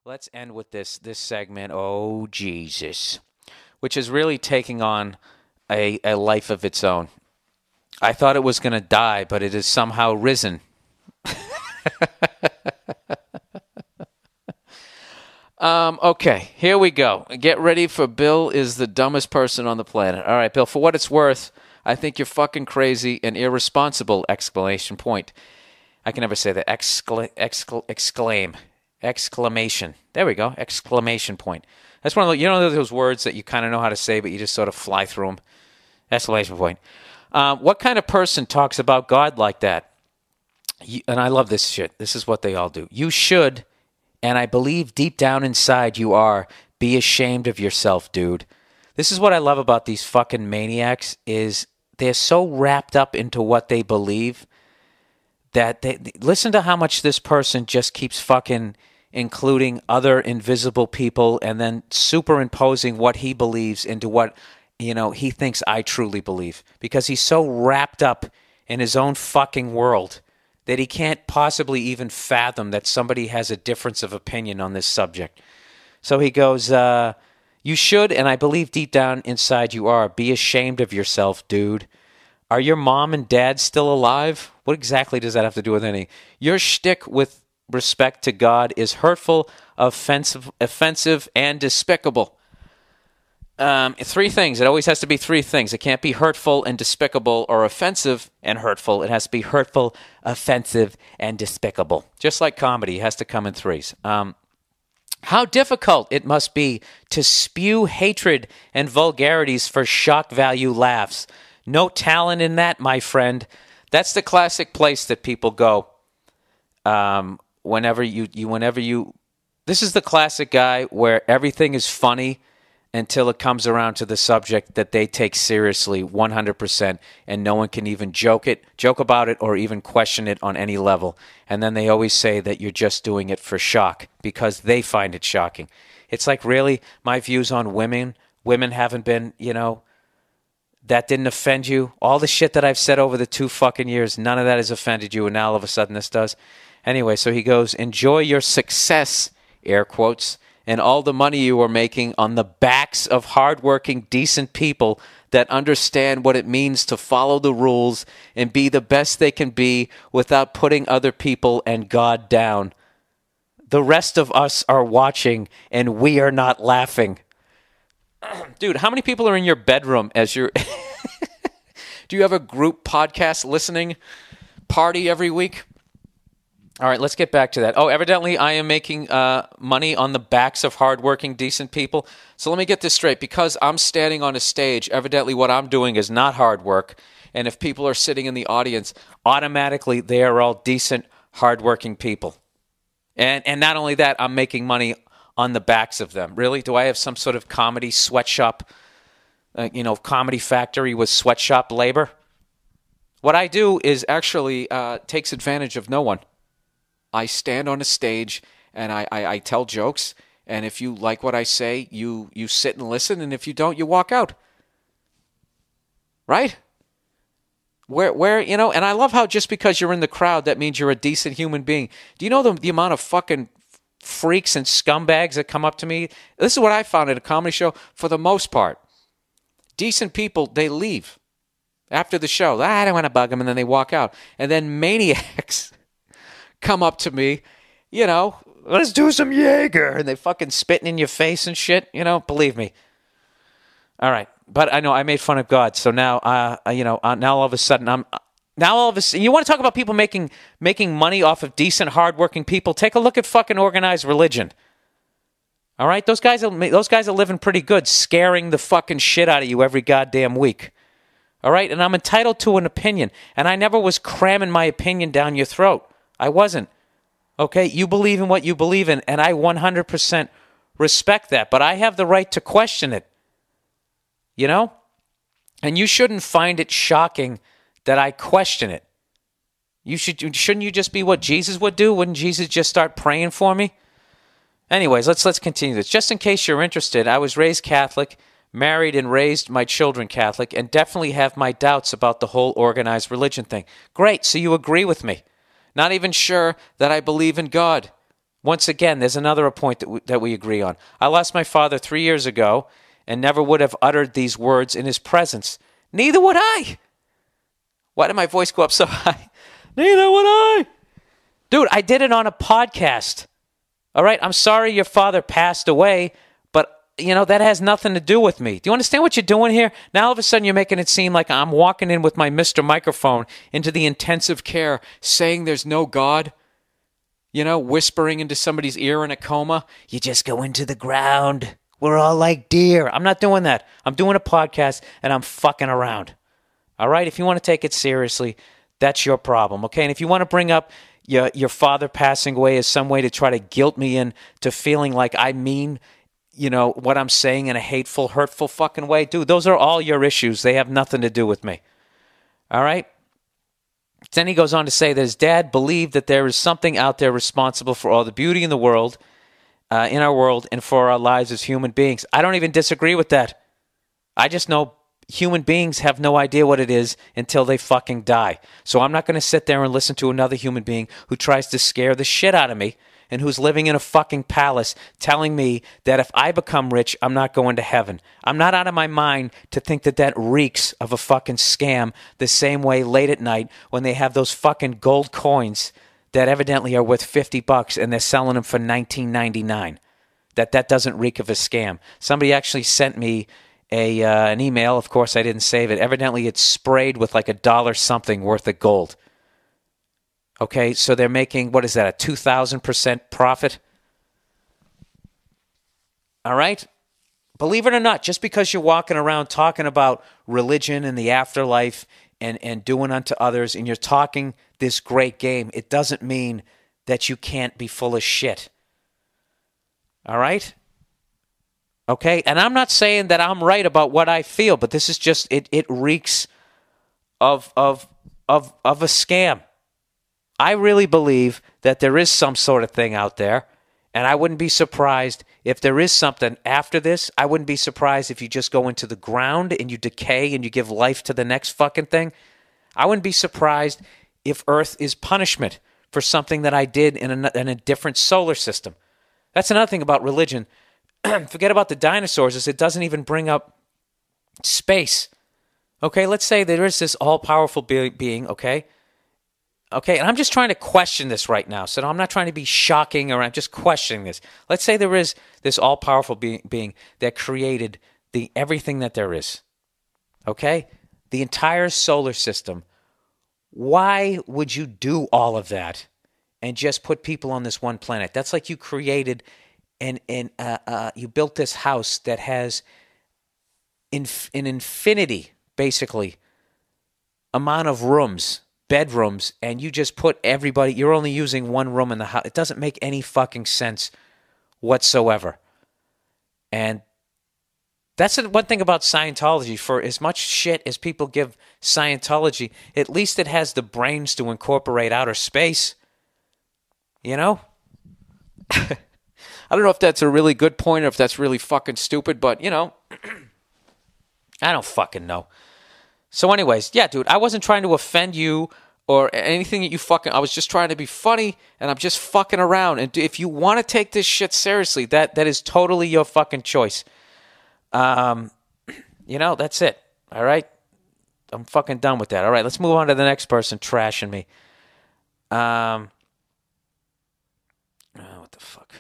Let's end with this segment. Oh, Jesus. Which is really taking on a life of its own. I thought it was going to die, but it has somehow risen. Okay, here we go. Get ready for Bill is the dumbest person on the planet. All right, Bill, for what it's worth, I think you're fucking crazy and irresponsible, exclamation point. I can never say that. Exclamation. There we go. Exclamation point. That's one of those words that you kind of know how to say, but you just sort of fly through them. Exclamation point. What kind of person talks about God like that? And I love this shit. This is what they all do. You should, and I believe deep down inside you are, be ashamed of yourself, dude. This is what I love about these fucking maniacs is they're so wrapped up into what they believe that listen to how much this person just keeps fucking including other invisible people and then superimposing what he believes into what, he thinks I truly believe. Because he's so wrapped up in his own fucking world that he can't possibly even fathom that somebody has a difference of opinion on this subject. So he goes, you should, and I believe deep down inside you are, be ashamed of yourself, dude. Are your mom and dad still alive? What exactly does that have to do with anything? Your shtick with respect to God is hurtful, offensive, and despicable. Three things. It always has to be three things. It can't be hurtful and despicable or offensive and hurtful. It has to be hurtful, offensive, and despicable. Just like comedy, it has to come in threes. How difficult it must be to spew hatred and vulgarities for shock value laughs. No talent in that, my friend. That's the classic place that people go. Whenever you, this is the classic guy where everything is funny until it comes around to the subject that they take seriously 100%, and no one can even joke about it, or even question it on any level. And then they always say that you're just doing it for shock because they find it shocking. It's like, really, my views on women haven't been, that didn't offend you. All the shit that I've said over the 2 fucking years, none of that has offended you, and now all of a sudden this does. Anyway, so he goes, enjoy your success, air quotes, and all the money you are making on the backs of hardworking, decent people that understand what it means to follow the rules and be the best they can be without putting other people and God down. The rest of us are watching, and we are not laughing. Dude, how many people are in your bedroom as you're... Do you have a group podcast listening party every week? All right, let's get back to that. Oh, evidently I am making money on the backs of hardworking, decent people. So let me get this straight. Because I'm standing on a stage, evidently what I'm doing is not hard work. And if people are sitting in the audience, automatically they are all decent, hardworking people. And not only that, I'm making money on the backs of them. Really? Do I have some sort of comedy sweatshop, comedy factory with sweatshop labor? What I do is actually takes advantage of no one. I stand on a stage and I tell jokes, and if you like what I say, you sit and listen, and if you don't, you walk out. Right? Where and I love how just because you're in the crowd, that means you're a decent human being. Do you know the amount of fucking freaks and scumbags that come up to me? This is what I found at a comedy show. For the most part, decent people, they leave after the show. I don't want to bug them, and then they walk out. And then maniacs come up to me, let's do some Jaeger, and they fucking spitting in your face and shit, believe me. All right, but I know I made fun of God, so now, now all of a sudden you want to talk about people making money off of decent, hardworking people? Take a look at fucking organized religion. All right, those guys are living pretty good, scaring the fucking shit out of you every goddamn week. All right, and I'm entitled to an opinion, and I never was cramming my opinion down your throat. I wasn't. Okay, you believe in what you believe in, and I 100% respect that, but I have the right to question it. And you shouldn't find it shocking that I question it. Shouldn't you just be what Jesus would do? Wouldn't Jesus just start praying for me? Anyways, let's continue this. Just in case you're interested, I was raised Catholic, married and raised my children Catholic, and definitely have my doubts about the whole organized religion thing. Great, so you agree with me. Not even sure that I believe in God. Once again, there's another point that we agree on. I lost my father 3 years ago and never would have uttered these words in his presence. Neither would I. Why did my voice go up so high? Neither would I. Dude, I did it on a podcast. All right, I'm sorry your father passed away, but, that has nothing to do with me. Do you understand what you're doing here? Now all of a sudden you're making it seem like I'm walking in with my Mr. Microphone into the intensive care saying there's no God. Whispering into somebody's ear in a coma. You just go into the ground. We're all like deer. I'm not doing that. I'm doing a podcast and I'm fucking around. All right? If you want to take it seriously, that's your problem, okay? And if you want to bring up your father passing away as some way to try to guilt me into feeling like I mean, what I'm saying in a hateful, hurtful fucking way, dude, those are all your issues. They have nothing to do with me. All right? Then he goes on to say that his dad believed that there is something out there responsible for all the beauty in the world, in our world, and for our lives as human beings. I don't even disagree with that. I just know human beings have no idea what it is until they fucking die. So I'm not going to sit there and listen to another human being who tries to scare the shit out of me and who's living in a fucking palace telling me that if I become rich, I'm not going to heaven. I'm not out of my mind to think that that reeks of a fucking scam the same way late at night when they have those fucking gold coins that evidently are worth $50 and they're selling them for $19.99. That doesn't reek of a scam. Somebody actually sent me an email. Of course, I didn't save it. Evidently, it's sprayed with like $1 something worth of gold. Okay, so they're making, what is that, a 2,000% profit? All right? Believe it or not, just because you're walking around talking about religion and the afterlife and doing unto others, and you're talking this great game, it doesn't mean that you can't be full of shit. All right? Okay? And I'm not saying that I'm right about what I feel, but this is just, it reeks of a scam. I really believe that there is some sort of thing out there, and I wouldn't be surprised if there is something after this. I wouldn't be surprised if you just go into the ground and you decay and you give life to the next fucking thing. I wouldn't be surprised if Earth is punishment for something that I did in a different solar system. That's another thing about religion. Forget about the dinosaurs, is it doesn't even bring up space. Okay, let's say there is this all-powerful being, okay? Okay, and I'm just trying to question this right now. So I'm not trying to be shocking, or I'm just questioning this. Let's say there is this all-powerful being that created everything that there is. Okay? The entire solar system. Why would you do all of that and just put people on this one planet? That's like you created and you built this house that has an infinity, basically, amount of rooms, bedrooms, and you just put everybody, you're only using one room in the house. It doesn't make any fucking sense whatsoever. And that's one thing about Scientology. For as much shit as people give Scientology, at least it has the brains to incorporate outer space. You know? I don't know if that's a really good point or if that's really fucking stupid, but, I don't fucking know. So anyways, yeah, dude, I wasn't trying to offend you or anything that you fucking... I was just trying to be funny, and I'm just fucking around. And if you want to take this shit seriously, that is totally your fucking choice. That's it. All right? I'm fucking done with that. All right, let's move on to the next person trashing me. What the fuck?